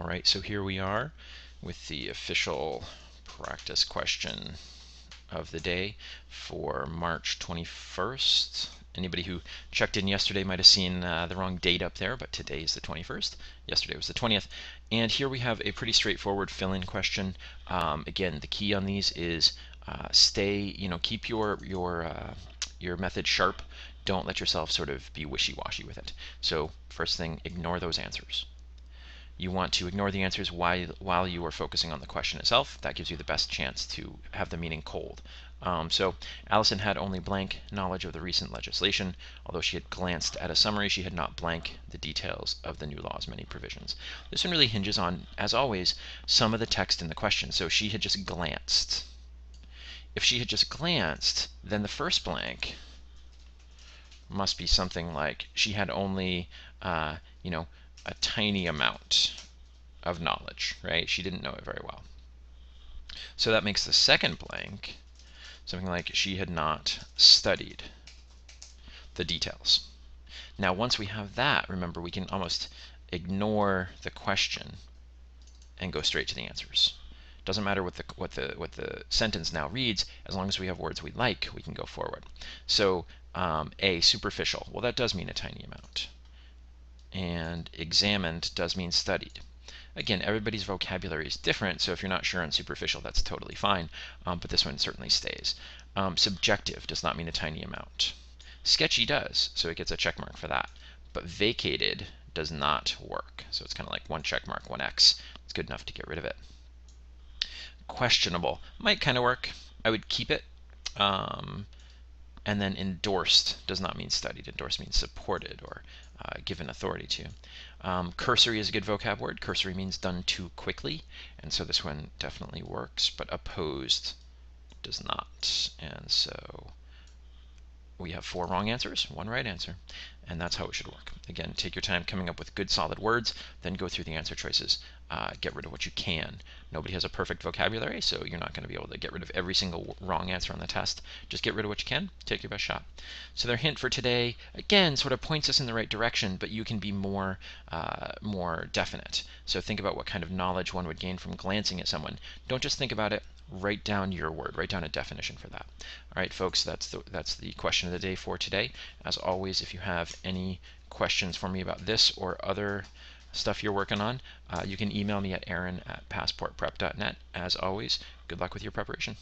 right, so here we are with the official practice question of the day for March 21st. Anybody who checked in yesterday might have seen the wrong date up there, but today is the 21st. Yesterday was the 20th. And here we have a pretty straightforward fill-in question. Again, the key on these is keep your method sharp. Don't let yourself sort of be wishy-washy with it. So first thing, ignore those answers. You want to ignore the answers while you are focusing on the question itself. That gives you the best chance to have the meaning cold. So Allison had only blank knowledge of the recent legislation. Although she had glanced at a summary, she had not blank the details of the new law's many provisions. This one really hinges on, as always, some of the text in the question. So she had just glanced. If she had just glanced, then the first blank must be something like she had only, a tiny amount of knowledge, right? She didn't know it very well. So that makes the second blank something like she had not studied the details. Now, once we have that, remember, we can almost ignore the question and go straight to the answers. Doesn't matter what the sentence now reads, as long as we have words we like, we can go forward. So A, superficial. Well, that does mean a tiny amount. And examined does mean studied. Again, everybody's vocabulary is different, so if you're not sure on superficial, that's totally fine, but this one certainly stays. Subjective does not mean a tiny amount. Sketchy does, so it gets a check mark for that. But vacated does not work, so it's kind of like one check mark, one X. It's good enough to get rid of it. Questionable might kind of work. I would keep it. And then endorsed does not mean studied. Endorsed means supported or given authority to. Cursory is a good vocab word. Cursory means done too quickly, and so this one definitely works, but opposed does not. And so we have 4 wrong answers, 1 right answer, and that's how it should work. Again, take your time coming up with good solid words, then go through the answer choices. Get rid of what you can. Nobody has a perfect vocabulary, so you're not going to be able to get rid of every single wrong answer on the test. Just get rid of what you can, take your best shot. So their hint for today, again, sort of points us in the right direction, but you can be more definite. So think about what kind of knowledge one would gain from glancing at someone. Don't just think about it. Write down your word. Write down a definition for that. All right, folks, that's the question of the day for today. As always, if you have any questions for me about this or other stuff you're working on, you can email me at aaron@passportprep.net. As always, good luck with your preparation.